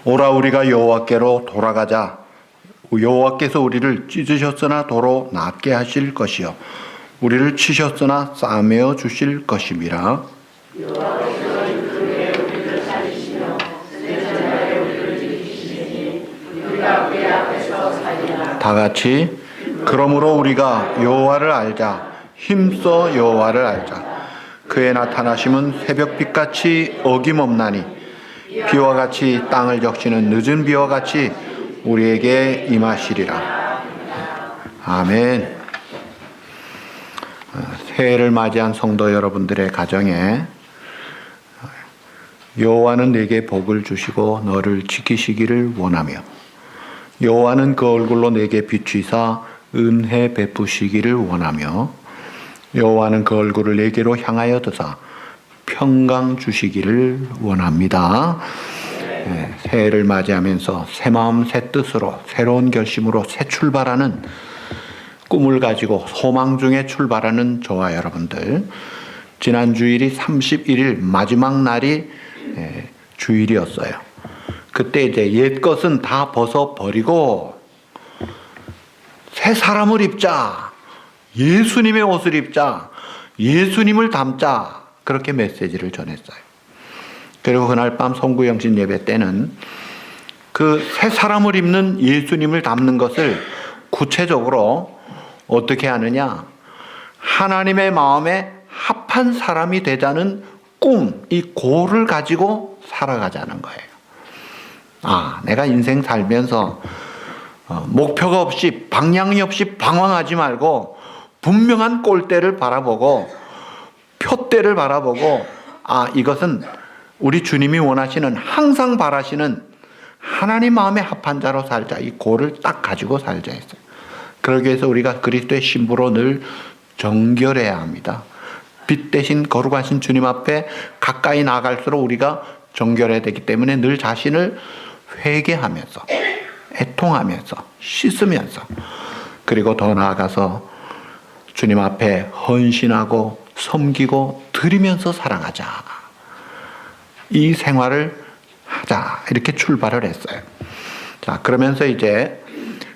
오라 우리가 여호와께로 돌아가자. 여호와께서 우리를 찢으셨으나 도로 낫게 하실 것이요 우리를 치셨으나 싸매어 주실 것임이라. 다 같이 그러므로 우리가 여호와를 알자. 힘써 여호와를 알자. 그의 나타나심은 새벽빛같이 어김없나니 비와 같이 땅을 적시는 늦은 비와 같이 우리에게 임하시리라. 아멘. 새해를 맞이한 성도 여러분들의 가정에 여호와는 내게 복을 주시고 너를 지키시기를 원하며 여호와는 그 얼굴로 내게 비추이사 은혜 베푸시기를 원하며 여호와는 그 얼굴을 내게로 향하여 드사 평강 주시기를 원합니다. 네, 새해를 맞이하면서 새 마음 새 뜻으로 새로운 결심으로 새 출발하는 꿈을 가지고 소망 중에 출발하는 저와 여러분들, 지난 주일이 31일 마지막 날이 주일이었어요. 그때 이제 옛 것은 다 벗어버리고 새 사람을 입자, 예수님의 옷을 입자, 예수님을 닮자, 그렇게 메시지를 전했어요. 그리고 그날 밤 송구영신 예배 때는 그 새 사람을 입는 예수님을 닮는 것을 구체적으로 어떻게 하느냐, 하나님의 마음에 합한 사람이 되자는 꿈, 이 고를 가지고 살아가자는 거예요. 내가 인생 살면서 목표가 없이 방향이 없이 방황하지 말고 분명한 골대를 바라보고 표대를 바라보고 이것은 우리 주님이 원하시는, 항상 바라시는 하나님 마음에 합한 자로 살자, 이 고를 딱 가지고 살자 했어요. 그러기 위해서 우리가 그리스도의 신부로 늘 정결해야 합니다. 빛 대신 거룩하신 주님 앞에 가까이 나갈수록 우리가 정결해야 되기 때문에 늘 자신을 회개하면서, 애통하면서, 씻으면서, 그리고 더 나아가서 주님 앞에 헌신하고 섬기고 드리면서 살아가자, 이 생활을 하자, 이렇게 출발을 했어요. 자, 그러면서 이제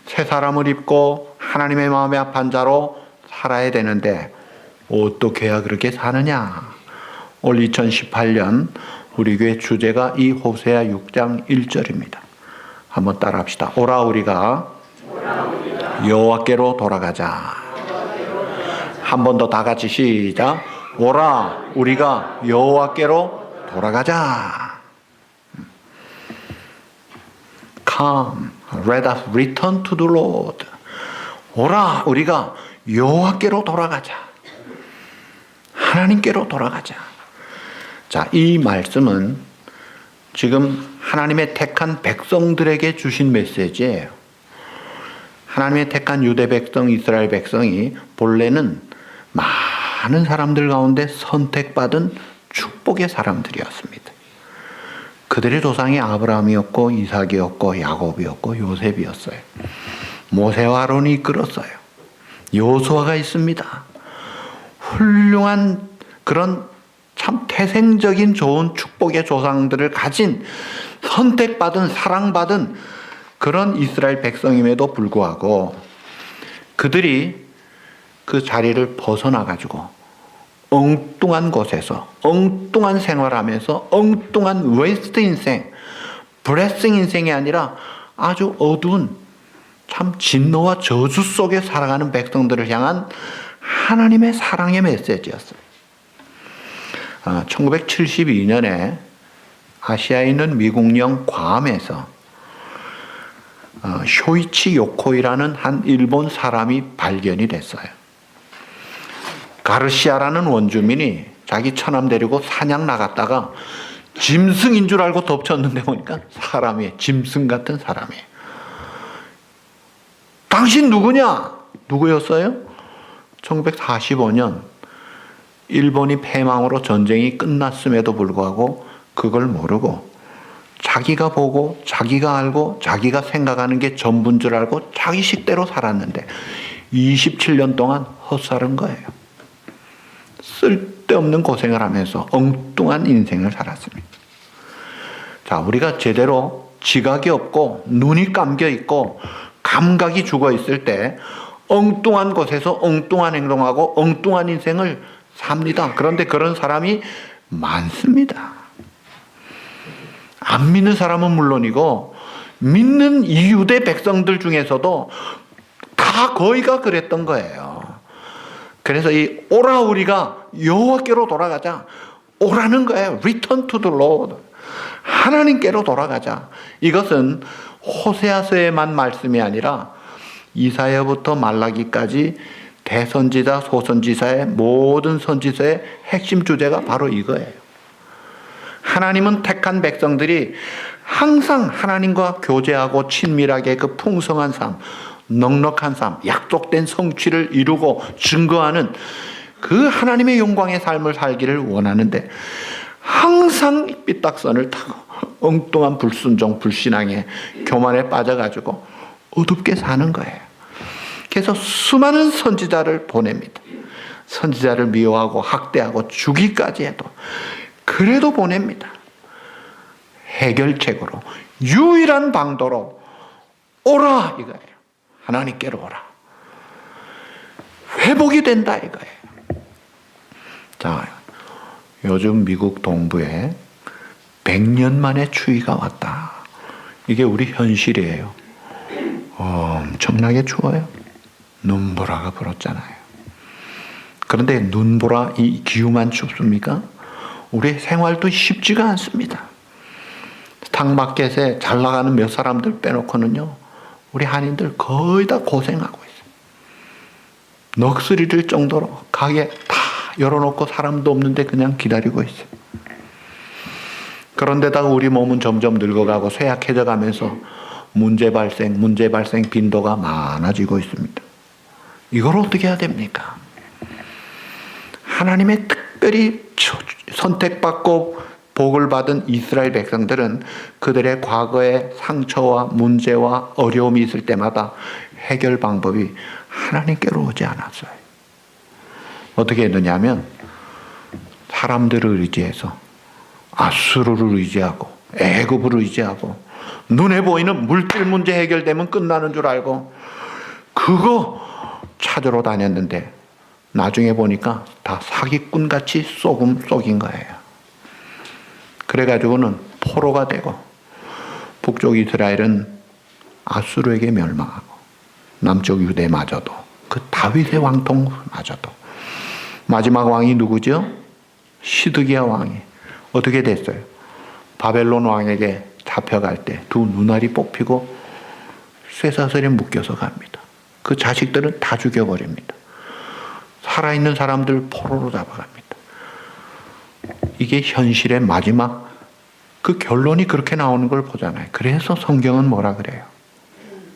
새 사람을 입고 하나님의 마음에 합한 자로 살아야 되는데 어떻게 해야 그렇게 사느냐? 올 2018년 우리 교회 주제가 이 호세아 6장 1절입니다. 한번 따라 합시다. 오라 우리가 여호와께로 돌아가자. 한 번 더 다 같이 시작. 오라 우리가 여호와께로 돌아가자. Come, let us return to the Lord. 오라 우리가 여호와께로 돌아가자. 하나님께로 돌아가자. 자, 이 말씀은 지금 하나님의 택한 백성들에게 주신 메시지예요. 하나님의 택한 유대 백성, 이스라엘 백성이 본래는 많은 사람들 가운데 선택받은 축복의 사람들이었습니다. 그들의 조상이 아브라함이었고 이삭이었고 야곱이었고 요셉이었어요. 모세와 아론이 이끌었어요. 여호수아가 있습니다. 훌륭한 그런 참 태생적인 좋은 축복의 조상들을 가진 선택받은, 사랑받은 그런 이스라엘 백성임에도 불구하고 그들이 그 자리를 벗어나가지고 엉뚱한 곳에서 엉뚱한 생활하면서 엉뚱한 웨스트 인생, 블레싱 인생이 아니라 아주 어두운 참 진노와 저주 속에 살아가는 백성들을 향한 하나님의 사랑의 메시지였어요. 1972년에 아시아에 있는 미국령 괌에서 쇼이치 요코이라는 한 일본 사람이 발견이 됐어요. 가르시아라는 원주민이 자기 처남 데리고 사냥 나갔다가 짐승인 줄 알고 덮쳤는데 보니까 사람이에요. 짐승 같은 사람이에요. 당신 누구냐? 누구였어요? 1945년 일본이 패망으로 전쟁이 끝났음에도 불구하고 그걸 모르고 자기가 보고 자기가 알고 자기가 생각하는 게 전부인 줄 알고 자기 식대로 살았는데 27년 동안 헛살은 거예요. 쓸데없는 고생을 하면서 엉뚱한 인생을 살았습니다. 자, 우리가 제대로 지각이 없고 눈이 감겨 있고 감각이 죽어 있을 때 엉뚱한 곳에서 엉뚱한 행동하고 엉뚱한 인생을 삽니다. 그런데 그런 사람이 많습니다. 안 믿는 사람은 물론이고 믿는 이 유대 백성들 중에서도 다 거의가 그랬던 거예요. 그래서 이 오라 우리가 여호와께로 돌아가자. 오라는 거예요. Return to the Lord. 하나님께로 돌아가자. 이것은 호세아서에만 말씀이 아니라 이사야부터 말라기까지 대선지자, 소선지자의 모든 선지서의 핵심 주제가 바로 이거예요. 하나님은 택한 백성들이 항상 하나님과 교제하고 친밀하게 그 풍성한 삶, 넉넉한 삶, 약속된 성취를 이루고 증거하는 그 하나님의 영광의 삶을 살기를 원하는데 항상 삐딱선을 타고 엉뚱한 불순종, 불신앙에 교만에 빠져가지고 어둡게 사는 거예요. 그래서 수많은 선지자를 보냅니다. 선지자를 미워하고 학대하고 죽이까지 해도 그래도 보냅니다. 해결책으로 유일한 방도로 오라 이거예요. 하나님께로 오라. 회복이 된다 이거예요. 자, 요즘 미국 동부에 100년 만에 추위가 왔다. 이게 우리 현실이에요. 엄청나게 추워요. 눈보라가 불었잖아요. 그런데 눈보라 이 기후만 춥습니까? 우리 생활도 쉽지가 않습니다. 탕마켓에 잘 나가는 몇 사람들 빼놓고는요, 우리 한인들 거의 다 고생하고 있어요. 넋을 잃을 정도로 가게 다 열어놓고 사람도 없는데 그냥 기다리고 있어요. 그런데다가 우리 몸은 점점 늙어가고 쇠약해져 가면서 문제 발생 빈도가 많아지고 있습니다. 이걸 어떻게 해야 됩니까? 하나님의 특별히 선택받고 복을 받은 이스라엘 백성들은 그들의 과거의 상처와 문제와 어려움이 있을 때마다 해결 방법이 하나님께로 오지 않았어요. 어떻게 했느냐면 사람들을 의지해서 아수르를 의지하고 애굽을 의지하고 눈에 보이는 물질 문제 해결되면 끝나는 줄 알고 그거 찾으러 다녔는데 나중에 보니까 다 사기꾼같이 속인 거예요. 그래가지고는 포로가 되고 북쪽 이스라엘은 아수르에게 멸망하고 남쪽 유대마저도 그 다윗의 왕통마저도 마지막 왕이 누구죠? 시드기야 왕이 어떻게 됐어요? 바벨론 왕에게 잡혀갈 때 두 눈알이 뽑히고 쇠사슬에 묶여서 갑니다. 그 자식들은 다 죽여버립니다. 살아있는 사람들 포로로 잡아갑니다. 이게 현실의 마지막 그 결론이 그렇게 나오는 걸 보잖아요. 그래서 성경은 뭐라 그래요?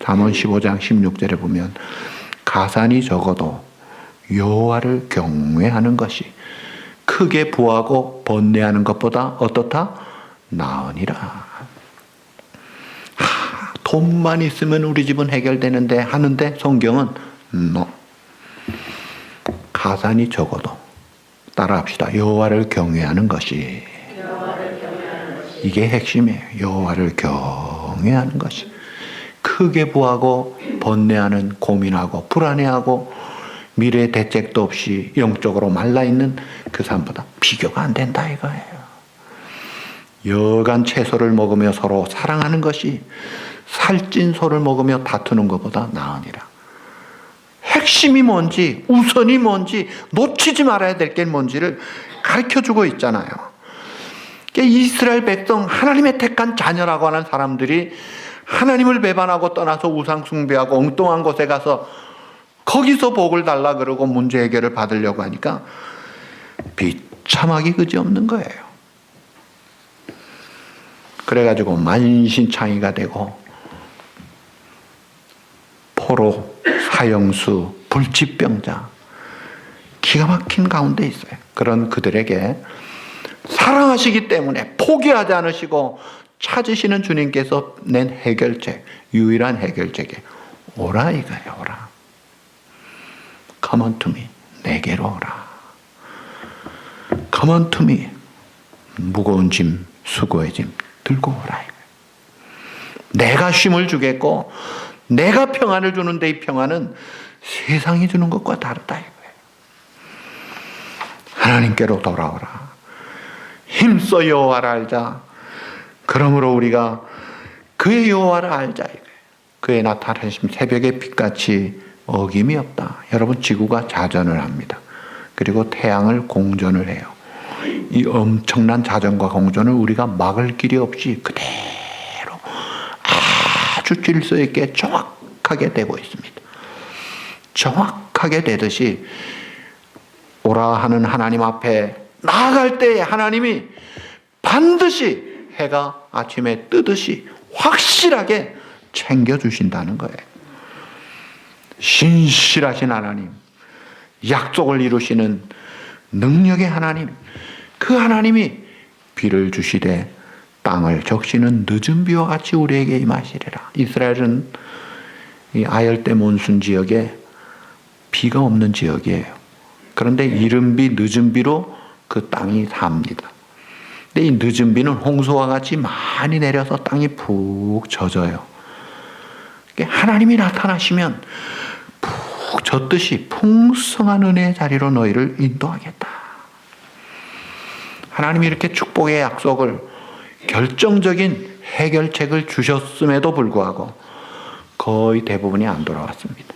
잠언 15장 16절에 보면 가산이 적어도 여호와를 경외하는 것이 크게 부하고 번뇌하는 것보다 어떻다? 나으니라. 돈만 있으면 우리 집은 해결되는데 하는데 성경은 no. 가산이 적어도 따라합시다. 여호와를 경외하는 것이 이게 핵심이에요. 여호와를 경외하는 것이 크게 부하고 번뇌하는 고민하고 불안해하고 미래의 대책도 없이 영적으로 말라있는 그 삶보다 비교가 안 된다 이거예요. 여간 채소를 먹으며 서로 사랑하는 것이 살찐 소를 먹으며 다투는 것보다 나으니라. 핵심이 뭔지 우선이 뭔지 놓치지 말아야 될 게 뭔지를 가르쳐주고 있잖아요. 이스라엘 백성 하나님의 택한 자녀라고 하는 사람들이 하나님을 배반하고 떠나서 우상 숭배하고 엉뚱한 곳에 가서 거기서 복을 달라 그러고 문제 해결을 받으려고 하니까 비참하기 그지없는 거예요. 그래가지고 만신창이가 되고 포로, 사형수, 불치병자 기가 막힌 가운데 있어요. 그런 그들에게 사랑하시기 때문에 포기하지 않으시고 찾으시는 주님께서 낸 해결책, 유일한 해결책이 오라 이거예요. 오라. Come unto me. 내게로 오라. Come unto me. 무거운 짐, 수고의 짐 들고 오라. 내가 쉼을 주겠고 내가 평안을 주는데 이 평안은 세상이 주는 것과 다르다 이거예요. 하나님께로 돌아오라. 힘써 여호와를 알자. 그러므로 우리가 그의 여호와를 알자 이거예요. 그의 나타나심 새벽의 빛같이 어김이 없다. 여러분, 지구가 자전을 합니다. 그리고 태양을 공전을 해요. 이 엄청난 자전과 공전을 우리가 막을 길이 없이 그대로 아주 질서 있게 정확하게 되고 있습니다. 정확하게 되듯이 오라 하는 하나님 앞에 나아갈 때 하나님이 반드시 해가 아침에 뜨듯이 확실하게 챙겨주신다는 거예요. 신실하신 하나님, 약속을 이루시는 능력의 하나님, 그 하나님이 비를 주시되 땅을 적시는 늦은 비와 같이 우리에게 임하시리라. 이스라엘은 이 아열대 몬순 지역에 비가 없는 지역이에요. 그런데 이른 비, 늦은 비로 그 땅이 삽니다. 근데 이 늦은 비는 홍수와 같이 많이 내려서 땅이 푹 젖어요. 하나님이 나타나시면 푹 젖듯이 풍성한 은혜의 자리로 너희를 인도하겠다. 하나님이 이렇게 축복의 약속을, 결정적인 해결책을 주셨음에도 불구하고 거의 대부분이 안 돌아왔습니다.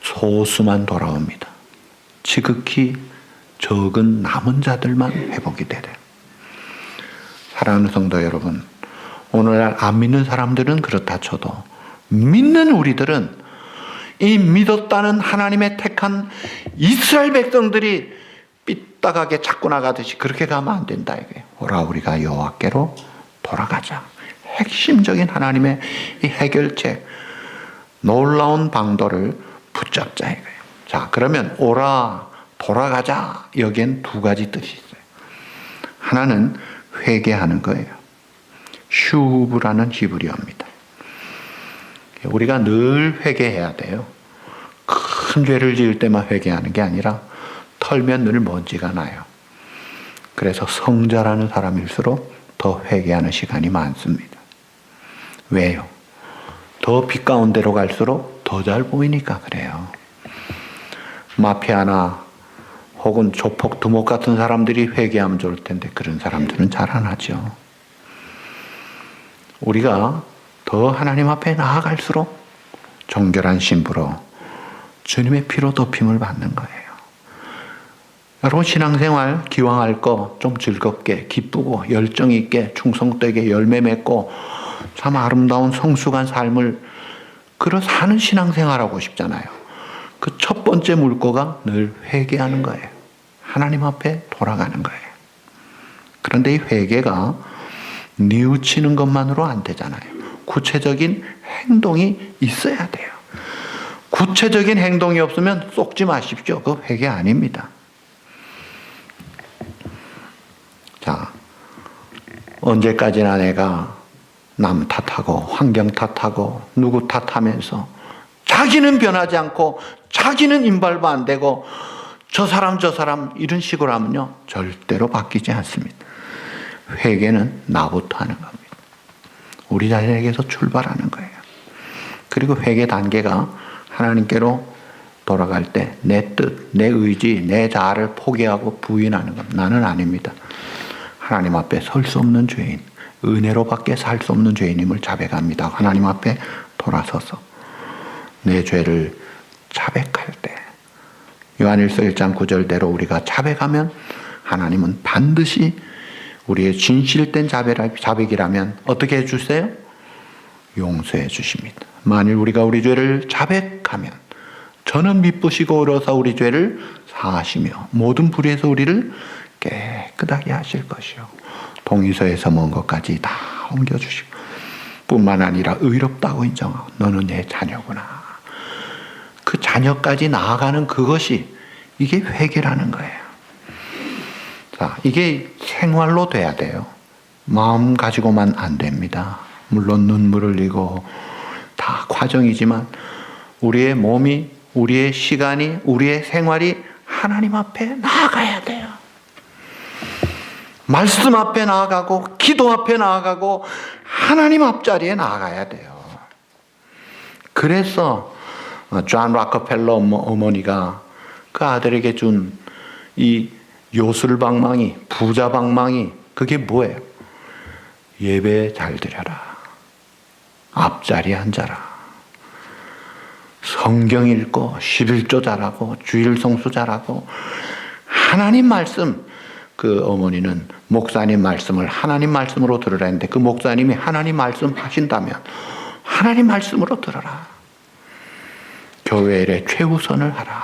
소수만 돌아옵니다. 지극히 적은 남은 자들만 회복이 되래요. 사랑하는 성도 여러분, 오늘날 안 믿는 사람들은 그렇다 쳐도 믿는 우리들은 이 믿었다는 하나님의 택한 이스라엘 백성들이 삐딱하게 자꾸 나가듯이 그렇게 가면 안 된다 이거예요. 오라 우리가 여호와께로 돌아가자. 핵심적인 하나님의 이 해결책, 놀라운 방도를 붙잡자 이거예요. 자, 그러면 오라 돌아가자, 여기엔 두 가지 뜻이 있어요. 하나는 회개하는 거예요. 슈브라는 히브리어입니다. 우리가 늘 회개해야 돼요. 큰 죄를 지을 때만 회개하는 게 아니라 털면 늘 먼지가 나요. 그래서 성자라는 사람일수록 더 회개하는 시간이 많습니다. 왜요? 더 빛 가운데로 갈수록 더 잘 보이니까 그래요. 마피아나 혹은 조폭, 두목 같은 사람들이 회개하면 좋을 텐데 그런 사람들은 잘 안 하죠. 우리가 더 하나님 앞에 나아갈수록 정결한 신부로 주님의 피로 덮임을 받는 거예요. 여러분, 신앙생활 기왕할 거 좀 즐겁게, 기쁘고 열정 있게, 충성되게 열매 맺고 참 아름다운 성숙한 삶을 그러 사는 신앙생활하고 싶잖아요. 그 첫 번째 물꼬가 늘 회개하는 거예요. 하나님 앞에 돌아가는 거예요. 그런데 이 회개가 뉘우치는 것만으로 안 되잖아요. 구체적인 행동이 있어야 돼요. 구체적인 행동이 없으면 쏙지 마십시오. 그거 회개 아닙니다. 자, 언제까지나 내가 남 탓하고 환경 탓하고 누구 탓하면서 자기는 변하지 않고 자기는 인발도 안 되고 저 사람 이런 식으로 하면요 절대로 바뀌지 않습니다. 회개는 나부터 하는 겁니다. 우리 자신에게서 출발하는 거예요. 그리고 회개 단계가 하나님께로 돌아갈 때 내 뜻, 내 의지, 내 자아를 포기하고 부인하는 겁니다. 나는 아닙니다. 하나님 앞에 설 수 없는 죄인, 은혜로밖에 살 수 없는 죄인임을 자백합니다. 하나님 앞에 돌아서서 내 죄를 자백할 때 요한일서 1장 9절대로 우리가 자백하면 하나님은 반드시 우리의 진실된 자백이라면 어떻게 해주세요? 용서해 주십니다. 만일 우리가 우리 죄를 자백하면 저는 미쁘시고 의로사 우리 죄를 사하시며 모든 불의에서 우리를 깨끗하게 하실 것이요 동의서에서 먼 것까지 다 옮겨주시고 뿐만 아니라 의롭다고 인정하고 너는 내 자녀구나. 그 자녀까지 나아가는 그것이 이게 회개라는 거예요. 자, 이게 생활로 돼야 돼요. 마음 가지고만 안 됩니다. 물론 눈물 흘리고 다 과정이지만 우리의 몸이, 우리의 시간이, 우리의 생활이 하나님 앞에 나아가야 돼요. 말씀 앞에 나아가고 기도 앞에 나아가고 하나님 앞자리에 나아가야 돼요. 그래서 존 락커펠러 어머니가 그 아들에게 준 이 요술방망이, 부자방망이, 그게 뭐예요? 예배 잘 드려라. 앞자리에 앉아라. 성경 읽고 11조 잘하고 주일 성수 잘하고 하나님 말씀, 그 어머니는 목사님 말씀을 하나님 말씀으로 들으라 했는데 그 목사님이 하나님 말씀 하신다면 하나님 말씀으로 들어라. 교회 일에 최우선을 하라.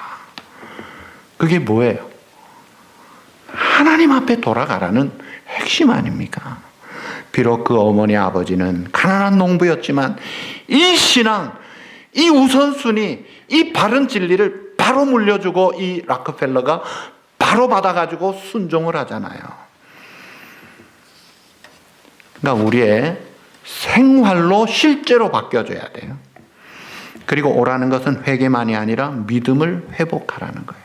그게 뭐예요? 하나님 앞에 돌아가라는 핵심 아닙니까? 비록 그 어머니 아버지는 가난한 농부였지만 이 신앙, 이 우선순위, 이 바른 진리를 바로 물려주고 이 락커펠러가 바로 받아가지고 순종을 하잖아요. 그러니까 우리의 생활로 실제로 바뀌어져야 돼요. 그리고 오라는 것은 회개만이 아니라 믿음을 회복하라는 거예요.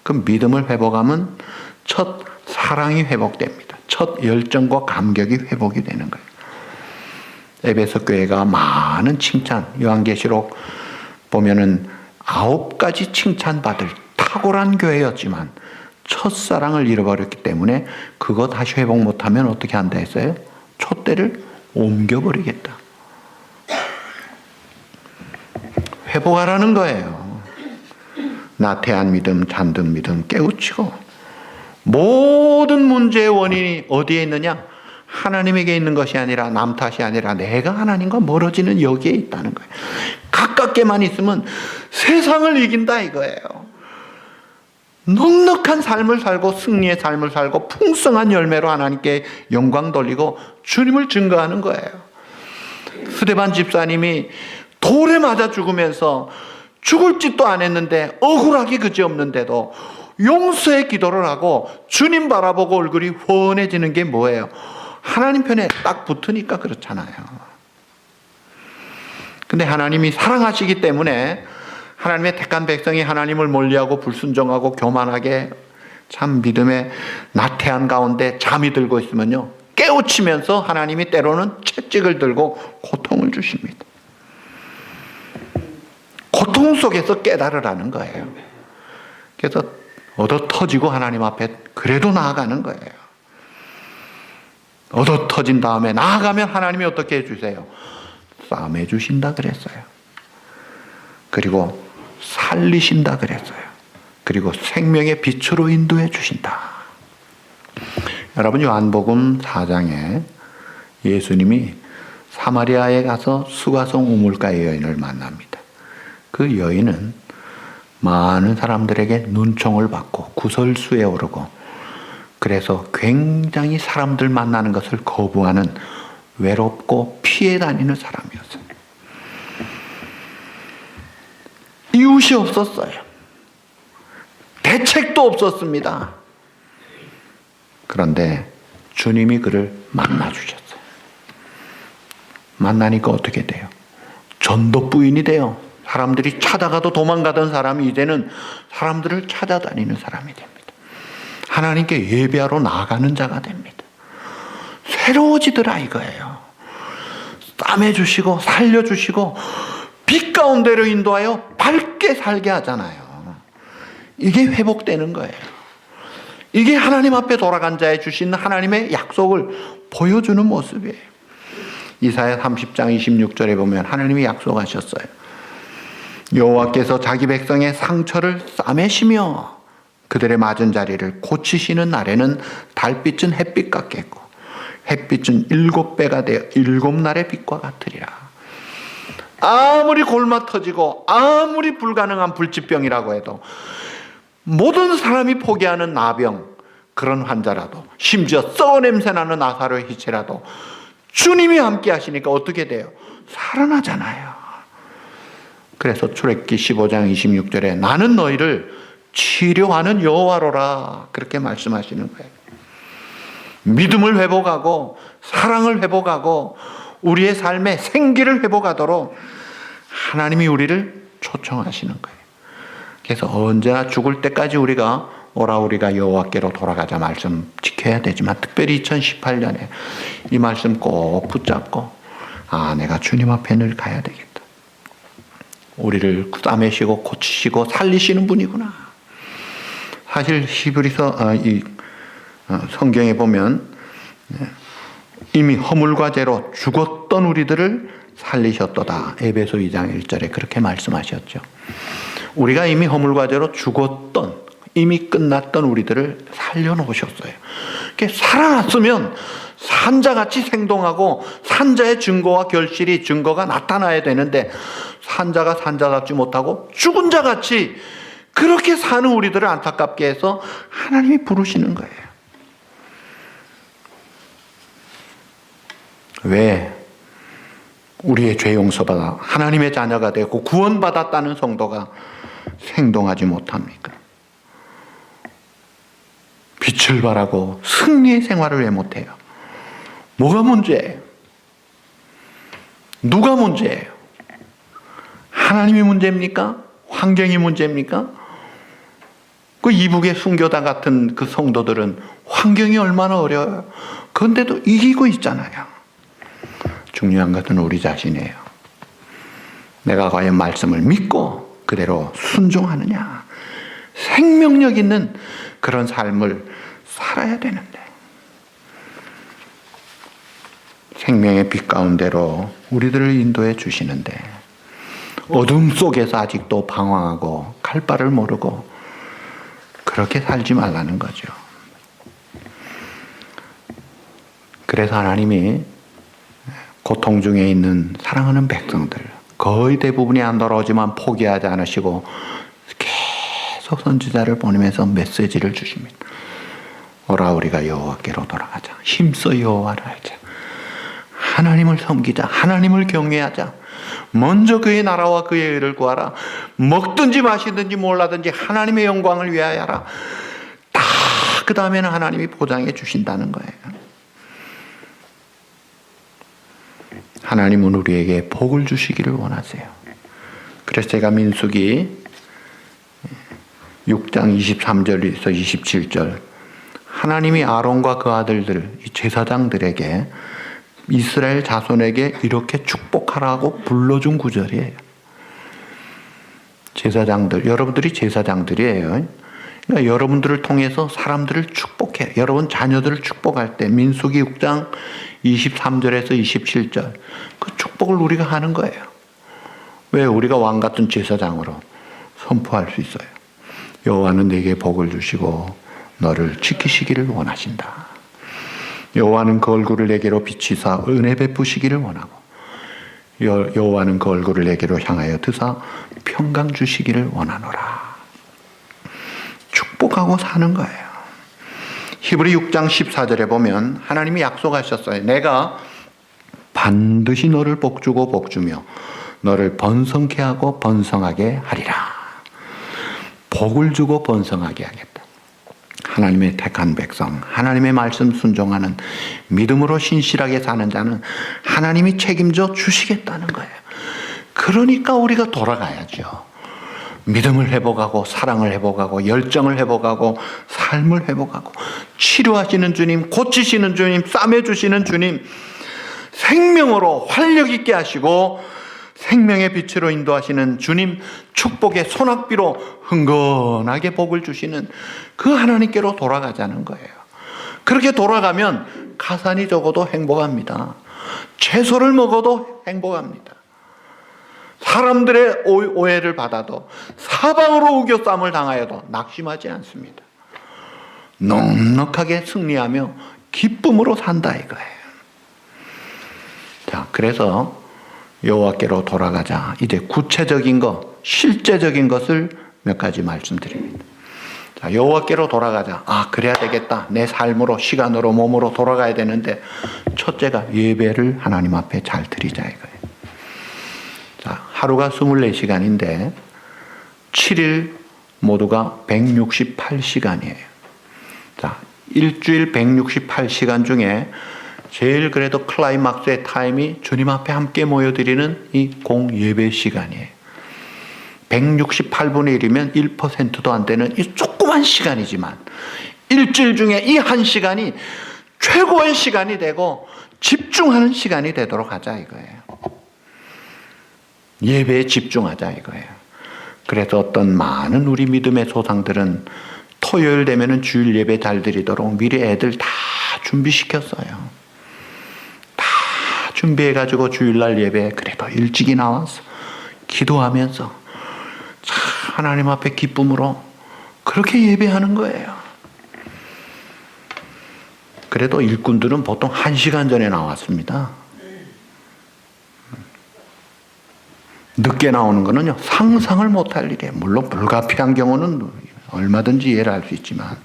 그 믿음을 회복하면 첫 사랑이 회복됩니다. 첫 열정과 감격이 회복이 되는 거예요. 에베소 교회가 많은 칭찬, 요한계시록 보면은 9가지 칭찬받을 탁월한 교회였지만 첫사랑을 잃어버렸기 때문에 그거 다시 회복 못하면 어떻게 한다 했어요? 촛대를 옮겨버리겠다. 회복하라는 거예요. 나태한 믿음, 잔든 믿음 깨우치고 모든 문제의 원인이 어디에 있느냐? 하나님에게 있는 것이 아니라 남 탓이 아니라 내가 하나님과 멀어지는 여기에 있다는 거예요. 가깝게만 있으면 세상을 이긴다 이거예요. 넉넉한 삶을 살고 승리의 삶을 살고 풍성한 열매로 하나님께 영광 돌리고 주님을 증거하는 거예요. 스데반 집사님이 돌에 맞아 죽으면서 죽을 짓도 안 했는데 억울하기 그지없는데도 용서의 기도를 하고 주님 바라보고 얼굴이 훤해지는 게 뭐예요? 하나님 편에 딱 붙으니까 그렇잖아요. 근데 하나님이 사랑하시기 때문에 하나님의 택한 백성이 하나님을 멀리하고 불순종하고 교만하게 참 믿음의 나태한 가운데 잠이 들고 있으면요, 깨우치면서 하나님이 때로는 채찍을 들고 고통을 주십니다. 고통 속에서 깨달으라는 거예요. 그래서 얻어 터지고 하나님 앞에 그래도 나아가는 거예요. 얻어 터진 다음에 나아가면 하나님이 어떻게 해주세요? 싸매 주신다 그랬어요. 그리고 살리신다 그랬어요. 그리고 생명의 빛으로 인도해 주신다. 여러분, 요한복음 4장에 예수님이 사마리아에 가서 수가성 우물가의 여인을 만납니다. 그 여인은 많은 사람들에게 눈총을 받고 구설수에 오르고 그래서 굉장히 사람들 만나는 것을 거부하는 외롭고 피해 다니는 사람이었어요. 이웃이 없었어요. 대책도 없었습니다. 그런데 주님이 그를 만나주셨어요. 만나니까 어떻게 돼요? 전도 부인이 돼요. 사람들이 찾아가도 도망가던 사람이 이제는 사람들을 찾아다니는 사람이 됩니다. 하나님께 예배하러 나아가는 자가 됩니다. 새로워지더라 이거예요. 싸매주시고 살려주시고 빛 가운데로 인도하여 밝게 살게 하잖아요. 이게 회복되는 거예요. 이게 하나님 앞에 돌아간 자에 주신 하나님의 약속을 보여주는 모습이에요. 이사야 30장 26절에 보면 하나님이 약속하셨어요. 여호와께서 자기 백성의 상처를 싸매시며 그들의 맞은 자리를 고치시는 날에는 달빛은 햇빛 같겠고 햇빛은 7배가 되어 7날의 빛과 같으리라. 아무리 골마 터지고 아무리 불가능한 불치병이라고 해도 모든 사람이 포기하는 나병, 그런 환자라도 심지어 썩어 냄새나는 나사로의 희체라도 주님이 함께 하시니까 어떻게 돼요? 살아나잖아요. 그래서 출애굽기 15장 26절에 나는 너희를 치료하는 여호와로라 그렇게 말씀하시는 거예요. 믿음을 회복하고 사랑을 회복하고 우리의 삶에 생기를 회복하도록 하나님이 우리를 초청하시는 거예요. 그래서 언제나 죽을 때까지 우리가 오라 우리가 여호와께로 돌아가자 말씀 지켜야 되지만 특별히 2018년에 이 말씀 꼭 붙잡고 내가 주님 앞에 늘 가야 되겠다. 우리를 싸매시고 고치시고 살리시는 분이구나. 사실 히브리서 성경에 보면 이미 허물과 죄로 죽었던 우리들을 살리셨도다. 에베소 2장 1절에 그렇게 말씀하셨죠. 우리가 이미 허물과 죄로 죽었던 이미 끝났던 우리들을 살려놓으셨어요. 살아났으면 산자같이 생동하고 산자의 증거가 나타나야 되는데 산자가 산자답지 못하고 죽은 자같이 그렇게 사는 우리들을 안타깝게 해서 하나님이 부르시는 거예요. 왜 우리의 죄 용서받아 하나님의 자녀가 되고 구원받았다는 성도가 생동하지 못합니까? 빛을 발하고 승리의 생활을 왜 못해요? 뭐가 문제예요? 누가 문제예요? 하나님이 문제입니까? 환경이 문제입니까? 그 이북의 순교자 같은 그 성도들은 환경이 얼마나 어려워요. 그런데도 이기고 있잖아요. 중요한 것은 우리 자신이에요. 내가 과연 말씀을 믿고 그대로 순종하느냐. 생명력 있는 그런 삶을 살아야 되는데 생명의 빛 가운데로 우리들을 인도해 주시는데 어둠 속에서 아직도 방황하고 갈 바를 모르고 그렇게 살지 말라는 거죠. 그래서 하나님이 고통 중에 있는 사랑하는 백성들 거의 대부분이 안 돌아오지만 포기하지 않으시고 계속 선지자를 보내면서 메시지를 주십니다. 오라 우리가 여호와께로 돌아가자. 힘써 여호와를 알자. 하나님을 섬기자. 하나님을 경외하자. 먼저 그의 나라와 그의 의를 구하라. 먹든지 마시든지 몰라든지 하나님의 영광을 위하여라. 다 그 다음에는 하나님이 보장해 주신다는 거예요. 하나님은 우리에게 복을 주시기를 원하세요. 그래서 제가 민수기 6장 23절에서 27절 하나님이 아론과 그 아들들 제사장들에게 이스라엘 자손에게 이렇게 축복하라고 불러준 구절이에요. 제사장들, 여러분들이 제사장들이에요. 그러니까 여러분들을 통해서 사람들을 축복해. 여러분 자녀들을 축복할 때 민수기 6장 23절에서 27절 그 축복을 우리가 하는 거예요. 왜? 우리가 왕 같은 제사장으로 선포할 수 있어요. 여호와는 내게 복을 주시고 너를 지키시기를 원하신다. 여호와는 그 얼굴을 내게로 비치사 은혜 베푸시기를 원하고 여호와는 그 얼굴을 내게로 향하여 드사 평강 주시기를 원하노라. 축복하고 사는 거예요. 히브리 6장 14절에 보면 하나님이 약속하셨어요. 내가 반드시 너를 복주고 복주며 너를 번성케 하고 번성하게 하리라. 복을 주고 번성하게 하겠다. 하나님의 택한 백성, 하나님의 말씀 순종하는 믿음으로 신실하게 사는 자는 하나님이 책임져 주시겠다는 거예요. 그러니까 우리가 돌아가야죠. 믿음을 회복하고 사랑을 회복하고 열정을 회복하고 삶을 회복하고 치료하시는 주님, 고치시는 주님, 싸매주시는 주님, 생명으로 활력 있게 하시고 생명의 빛으로 인도하시는 주님, 축복의 소낙비로 흥건하게 복을 주시는 그 하나님께로 돌아가자는 거예요. 그렇게 돌아가면 가산이 적어도 행복합니다. 채소를 먹어도 행복합니다. 사람들의 오해를 받아도 사방으로 우겨쌈을 당하여도 낙심하지 않습니다. 넉넉하게 승리하며 기쁨으로 산다 이거예요. 자, 그래서 여호와께로 돌아가자. 이제 구체적인 것, 실제적인 것을 몇 가지 말씀드립니다. 자, 여호와께로 돌아가자. 그래야 되겠다. 내 삶으로, 시간으로, 몸으로 돌아가야 되는데 첫째가 예배를 하나님 앞에 잘 드리자 이거예요. 자, 하루가 24시간인데 7일 모두가 168시간이에요. 자, 일주일 168시간 중에 제일 그래도 클라이막스의 타임이 주님 앞에 함께 모여드리는 이 공예배 시간이에요. 168분의 1이면 1%도 안 되는 이 조그만 시간이지만 일주일 중에 이 한 시간이 최고의 시간이 되고 집중하는 시간이 되도록 하자 이거예요. 예배에 집중하자 이거예요. 그래서 어떤 많은 우리 믿음의 소상들은 토요일 되면은 주일 예배 잘 드리도록 미리 애들 다 준비시켰어요. 다 준비해가지고 주일날 예배 그래도 일찍이 나와서 기도하면서 참 하나님 앞에 기쁨으로 그렇게 예배하는 거예요. 그래도 일꾼들은 보통 1시간 전에 나왔습니다. 늦게 나오는 거는요, 상상을 못할 일이에요. 물론 불가피한 경우는 얼마든지 이해를 할 수 있지만,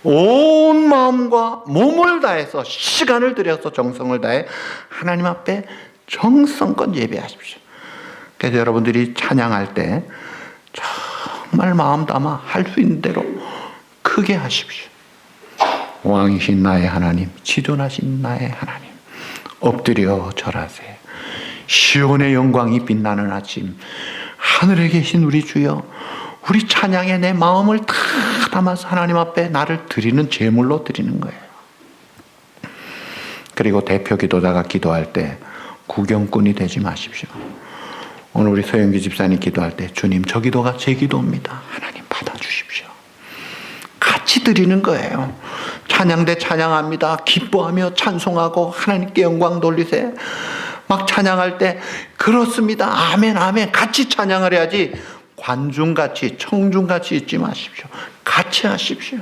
온 마음과 몸을 다해서 시간을 들여서 정성을 다해 하나님 앞에 정성껏 예배하십시오. 그래서 여러분들이 찬양할 때 정말 마음 담아 할 수 있는 대로 크게 하십시오. 왕이신 나의 하나님, 지존하신 나의 하나님, 엎드려 절하세. 시온의 영광이 빛나는 아침, 하늘에 계신 우리 주여, 우리 찬양에 내 마음을 다 담아서 하나님 앞에 나를 드리는 제물로 드리는 거예요. 그리고 대표 기도자가 기도할 때 구경꾼이 되지 마십시오. 오늘 우리 서영기 집사님 기도할 때 주님, 저 기도가 제 기도입니다. 하나님 받아주십시오. 같이 드리는 거예요. 찬양대 찬양합니다. 기뻐하며 찬송하고 하나님께 영광 돌리세. 막 찬양할 때 그렇습니다. 아멘 아멘 같이 찬양을 해야지 관중같이 청중같이 있지 마십시오. 같이 하십시오.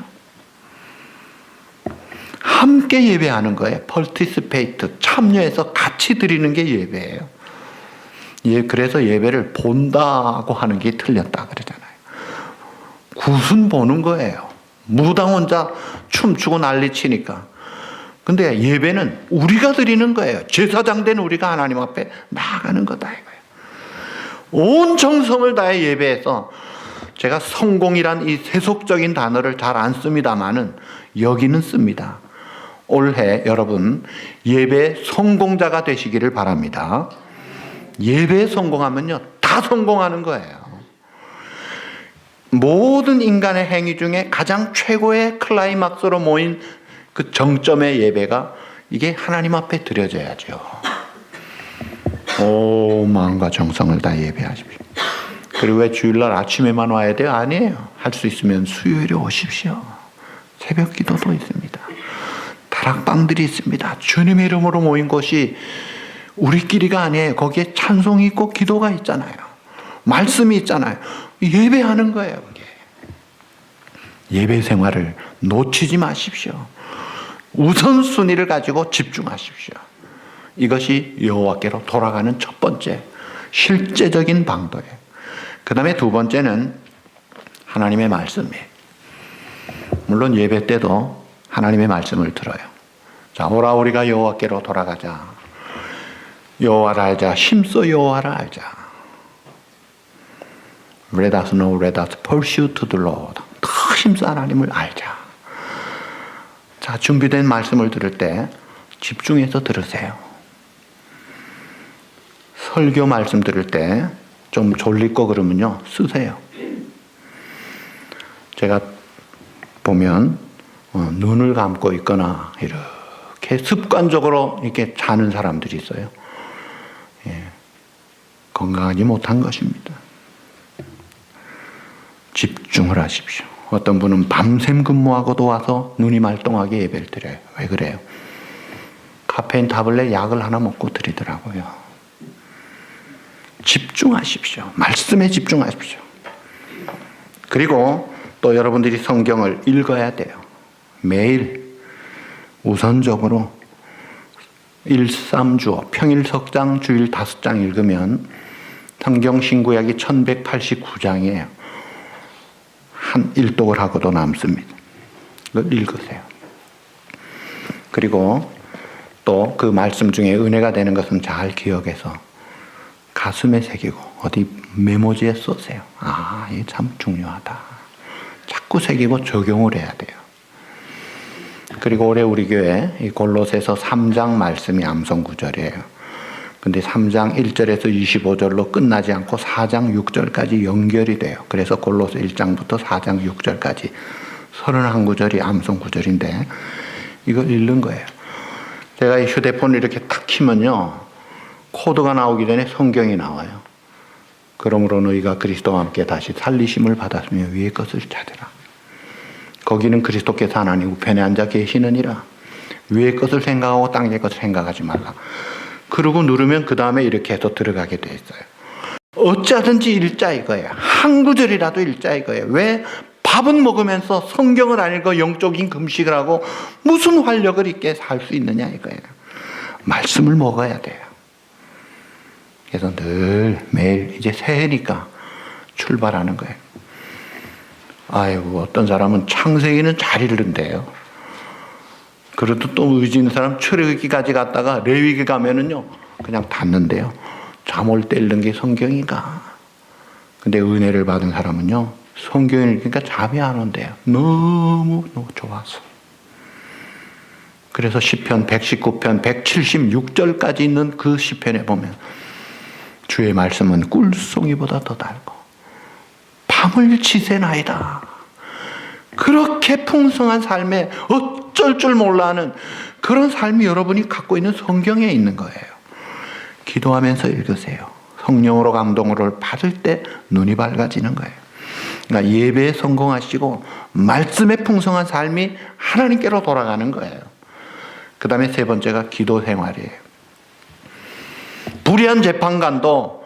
함께 예배하는 거예요. participate, 참여해서 같이 드리는 게 예배예요. 예, 그래서 예배를 본다고 하는 게 틀렸다 그러잖아요. 굿은 보는 거예요. 무당 혼자 춤추고 난리치니까. 근데 예배는 우리가 드리는 거예요. 제사장 된 우리가 하나님 앞에 나아가는 거다 이거예요. 온 정성을 다해 예배해서, 제가 성공이란 이 세속적인 단어를 잘 안 씁니다만은 여기는 씁니다. 올해 여러분 예배 성공자가 되시기를 바랍니다. 예배에 성공하면요 다 성공하는 거예요. 모든 인간의 행위 중에 가장 최고의 클라이막스로 모인 그 정점의 예배가 이게 하나님 앞에 드려져야죠. 온 마음과 정성을 다 예배하십시오. 그리고 왜 주일날 아침에만 와야 돼요? 아니에요. 할 수 있으면 수요일에 오십시오. 새벽 기도도 있습니다. 다락방들이 있습니다. 주님의 이름으로 모인 곳이 우리끼리가 아니에요. 거기에 찬송이 있고 기도가 있잖아요. 말씀이 있잖아요. 예배하는 거예요. 그게. 예배 생활을 놓치지 마십시오. 우선순위를 가지고 집중하십시오. 이것이 여호와께로 돌아가는 첫 번째 실제적인 방도예요. 그 다음에 두 번째는 하나님의 말씀이에요. 물론 예배 때도 하나님의 말씀을 들어요. 자, 오라 우리가 여호와께로 돌아가자. 여호와를 알자. 힘써 여호와를 알자. Let us know, let us pursue to the Lord. 더 힘써 하나님을 알자. 자, 준비된 말씀을 들을 때 집중해서 들으세요. 설교 말씀 들을 때 좀 졸릴 거 그러면요 쓰세요. 제가 보면 눈을 감고 있거나 이렇게 습관적으로 이렇게 자는 사람들이 있어요. 예, 건강하지 못한 것입니다. 집중을 하십시오. 어떤 분은 밤샘 근무하고도 와서 눈이 말똥하게 예배를 드려요. 왜 그래요? 카페인 타블렛 약을 하나 먹고 드리더라고요. 집중하십시오. 말씀에 집중하십시오. 그리고 또 여러분들이 성경을 읽어야 돼요. 매일 우선적으로 1~3주어 평일 석장 주일 5장 읽으면 성경 신구약이 1189장이에요. 한 일독을 하고도 남습니다. 그걸 읽으세요. 그리고 또 그 말씀 중에 은혜가 되는 것은 잘 기억해서 가슴에 새기고 어디 메모지에 써세요. 아, 이게 참 중요하다. 자꾸 새기고 적용을 해야 돼요. 그리고 올해 우리 교회 이 골로새서 3장 말씀이 암송 구절이에요. 근데 3장 1절에서 25절로 끝나지 않고 4장 6절까지 연결이 돼요. 그래서 골로새 1장부터 4장 6절까지 31구절이 암송 구절인데 이걸 읽는 거예요. 제가 이 휴대폰을 이렇게 탁 키면요, 코드가 나오기 전에 성경이 나와요. 그러므로 너희가 그리스도와 함께 다시 살리심을 받았으며 위의 것을 찾으라. 거기는 그리스도께서 하나님 우편에 앉아 계시느니라. 위의 것을 생각하고 땅의 것을 생각하지 말라. 그러고 누르면 그 다음에 이렇게 해서 들어가게 돼 있어요. 어쩌든지 읽자 이거예요. 한 구절이라도 읽자 이거예요. 왜? 밥은 먹으면서 성경을 안 읽고 영적인 금식을 하고 무슨 활력을 있게 살 수 있느냐 이거예요. 말씀을 먹어야 돼요. 그래서 늘 매일 이제 새해니까 출발하는 거예요. 아이고, 어떤 사람은 창세기는 잘 읽는데요. 그래도 또 의지 있는 사람 출애굽기까지 갔다가 레위기 가면은요 그냥 닫는데요. 잠 올 때 읽는 게 성경인가? 근데 은혜를 받은 사람은요 성경을 읽으니까 잠이 안 온대요. 너무 좋아서. 그래서 시편 119편 176절까지 있는 그 시편에 보면 주의 말씀은 꿀송이보다 더 달고 밤을 지새나이다. 그렇게 풍성한 삶에 어쩔 줄 몰라 하는 그런 삶이 여러분이 갖고 있는 성경에 있는 거예요. 기도하면서 읽으세요. 성령으로 감동을 받을 때 눈이 밝아지는 거예요. 그러니까 예배에 성공하시고 말씀의 풍성한 삶이 하나님께로 돌아가는 거예요. 그 다음에 세 번째가 기도 생활이에요. 불의한 재판관도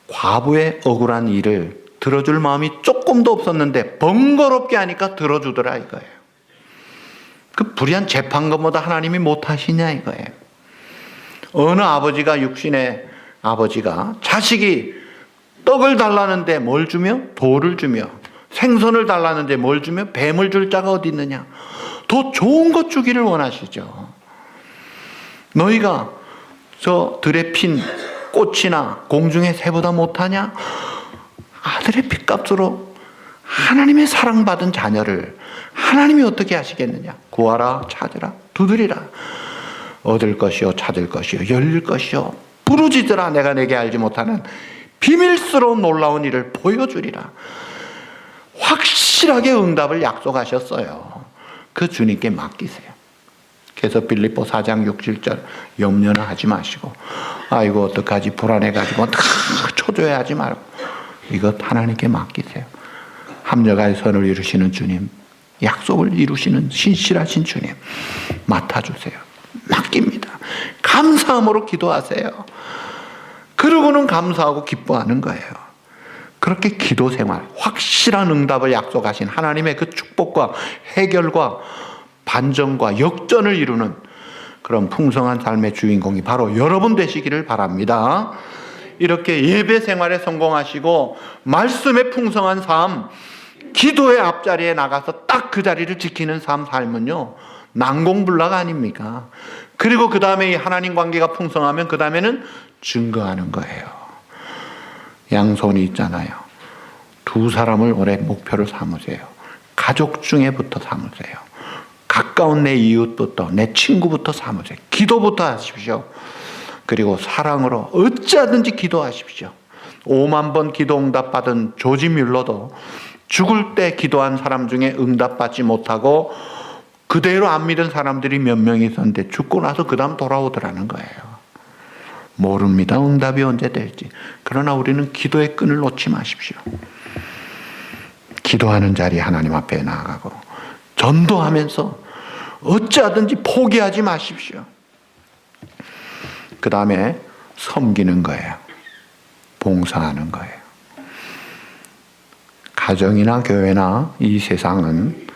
과부의 억울한 일을 들어줄 마음이 조금도 없었는데 번거롭게 하니까 들어주더라 이거예요. 그 불의한 재판관보다 하나님이 못하시냐 이거예요. 어느 아버지가, 육신의 아버지가 자식이 떡을 달라는데 뭘 주며? 돌을 주며, 생선을 달라는데 뭘 주며? 뱀을 줄 자가 어디 있느냐. 더 좋은 것 주기를 원하시죠. 너희가 저 들에 핀 꽃이나 공중의 새보다 못하냐? 아들의 핏값으로 하나님의 사랑받은 자녀를 하나님이 어떻게 하시겠느냐? 구하라, 찾으라, 두드리라. 얻을 것이요, 찾을 것이요, 열릴 것이요, 부르짖으라. 내가 내게 알지 못하는 비밀스러운 놀라운 일을 보여주리라. 확실하게 응답을 약속하셨어요. 그 주님께 맡기세요. 그래서 빌립보 4장 6, 7절 염려는 하지 마시고, 아이고 어떡하지 불안해가지고 초조해하지 말고 이것 하나님께 맡기세요. 합력할 선을 이루시는 주님, 약속을 이루시는 신실하신 주님 맡아주세요. 맡깁니다. 감사함으로 기도하세요. 그러고는 감사하고 기뻐하는 거예요. 그렇게 기도 생활, 확실한 응답을 약속하신 하나님의 그 축복과 해결과 반전과 역전을 이루는 그런 풍성한 삶의 주인공이 바로 여러분 되시기를 바랍니다. 이렇게 예배 생활에 성공하시고 말씀의 풍성한 삶, 기도의 앞자리에 나가서 딱 그 자리를 지키는 삶은요 난공불락 아닙니까? 그리고 그 다음에 이 하나님 관계가 풍성하면 그 다음에는 증거하는 거예요. 양손이 있잖아요. 두 사람을 올해 목표를 삼으세요. 가족 중에부터 삼으세요. 가까운 내 이웃부터, 내 친구부터 삼으세요. 기도부터 하십시오. 그리고 사랑으로 어찌하든지 기도하십시오. 5만 번 기도 응답 받은 조지 뮬러도 죽을 때 기도한 사람 중에 응답받지 못하고 그대로 안 믿은 사람들이 몇 명이 있었는데 죽고 나서 그 다음 돌아오더라는 거예요. 모릅니다. 응답이 언제 될지. 그러나 우리는 기도의 끈을 놓지 마십시오. 기도하는 자리에 하나님 앞에 나아가고 전도하면서 어찌하든지 포기하지 마십시오. 그 다음에 섬기는 거예요. 봉사하는 거예요. 가정이나 교회나 이 세상은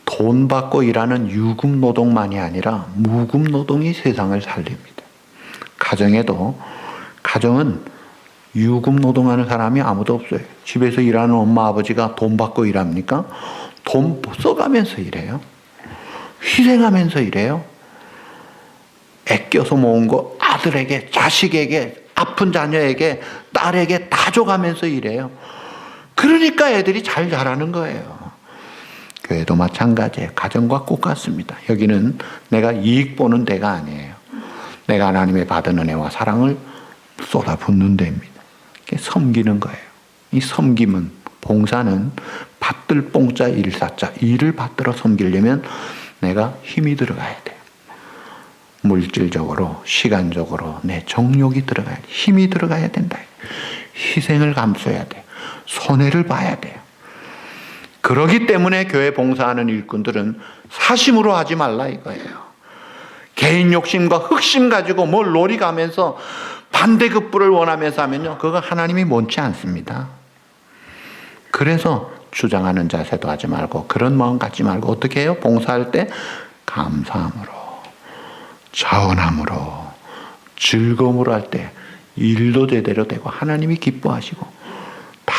돈 받고 일하는 유급 노동만이 아니라 무급 노동이 세상을 살립니다. 가정은 유급 노동하는 사람이 아무도 없어요. 집에서 일하는 엄마 아버지가 돈 받고 일합니까? 돈 써가면서 일해요. 희생하면서 일해요. 아껴서 모은 거 아들에게, 자식에게, 아픈 자녀에게, 딸에게 다 줘가면서 일해요. 그러니까 애들이 잘 자라는 거예요. 교회도 마찬가지예요. 가정과 똑같습니다. 여기는 내가 이익 보는 데가 아니에요. 내가 하나님의 받은 은혜와 사랑을 쏟아붓는 데입니다. 섬기는 거예요. 이 섬김은, 봉사는 받들 뽕자 일사자, 일을 받들어 섬기려면 내가 힘이 들어가야 돼요. 물질적으로, 시간적으로 내 정욕이 들어가야 돼. 힘이 들어가야 된다. 희생을 감수해야 돼. 손해를 봐야 돼요. 그러기 때문에 교회 봉사하는 일꾼들은 사심으로 하지 말라 이거예요. 개인 욕심과 흑심 가지고 뭘 놀이가면서 반대급부를 원하면서 하면요, 그거 하나님이 원치 않습니다. 그래서 주장하는 자세도 하지 말고 그런 마음 갖지 말고 어떻게 해요? 봉사할 때 감사함으로, 자원함으로, 즐거움으로 할 때 일도 제대로 되고 하나님이 기뻐하시고 다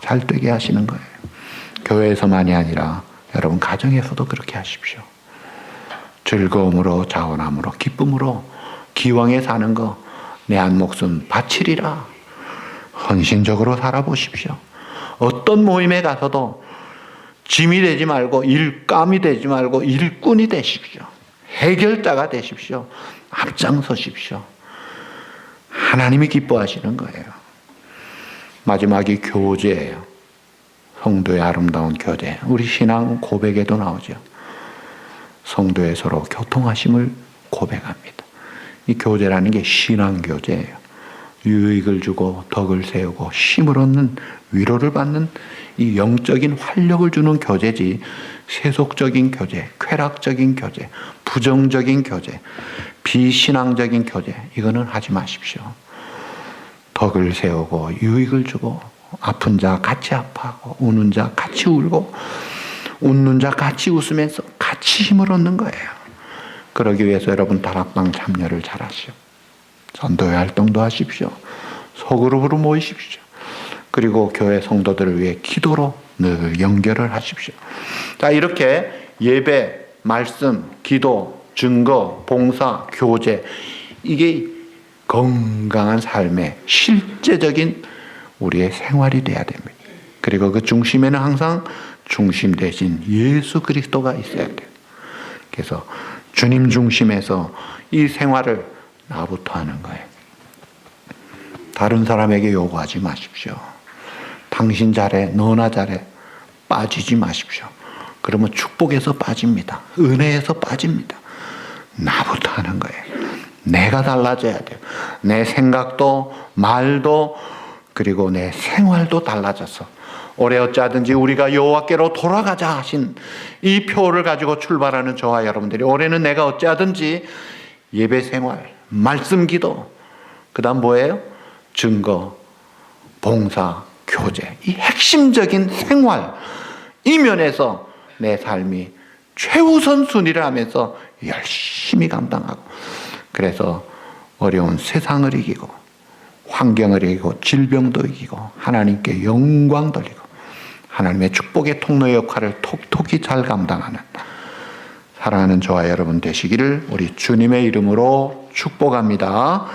잘 되게 하시는 거예요. 교회에서만이 아니라 여러분 가정에서도 그렇게 하십시오. 즐거움으로, 자원함으로, 기쁨으로 기왕에 사는 거 내 한 목숨 바치리라 헌신적으로 살아보십시오. 어떤 모임에 가서도 짐이 되지 말고 일감이 되지 말고 일꾼이 되십시오. 해결자가 되십시오. 앞장서십시오. 하나님이 기뻐하시는 거예요. 마지막이 교제예요. 성도의 아름다운 교제. 우리 신앙 고백에도 나오죠. 성도의 서로 교통하심을 고백합니다. 이 교제라는 게 신앙 교제예요. 유익을 주고 덕을 세우고 힘을 얻는, 위로를 받는 이 영적인 활력을 주는 교제지, 세속적인 교제, 쾌락적인 교제, 부정적인 교제, 비신앙적인 교제, 이거는 하지 마십시오. 덕을 세우고 유익을 주고 아픈 자 같이 아파하고 우는 자 같이 울고 웃는 자 같이 웃으면서 같이 힘을 얻는 거예요. 그러기 위해서 여러분 다락방 참여를 잘하시오. 선도회 활동도 하십시오. 소그룹으로 모이십시오. 그리고 교회 성도들을 위해 기도로 늘 연결을 하십시오. 자, 이렇게 예배, 말씀, 기도, 증거, 봉사, 교제, 이게 건강한 삶의 실제적인 우리의 생활이 돼야 됩니다. 그리고 그 중심에는 항상 중심 대신 예수 그리스도가 있어야 돼요. 그래서 주님 중심에서 이 생활을 나부터 하는 거예요. 다른 사람에게 요구하지 마십시오. 당신 잘해, 너나 잘해, 빠지지 마십시오. 그러면 축복에서 빠집니다. 은혜에서 빠집니다. 나부터 하는 거예요. 내가 달라져야 돼요. 내 생각도 말도 그리고 내 생활도 달라져서 올해 어찌하든지 우리가 여호와께로 돌아가자 하신 이 표를 가지고 출발하는 저와 여러분들이 올해는 내가 어찌하든지 예배 생활, 말씀 기도, 그 다음 뭐예요? 증거, 봉사, 교제, 이 핵심적인 생활, 이 면에서 내 삶이 최우선 순위를 하면서 열심히 감당하고, 그래서 어려운 세상을 이기고 환경을 이기고 질병도 이기고 하나님께 영광 돌리고 하나님의 축복의 통로 역할을 톡톡히 잘 감당하는 사랑하는 저와 여러분 되시기를 우리 주님의 이름으로 축복합니다.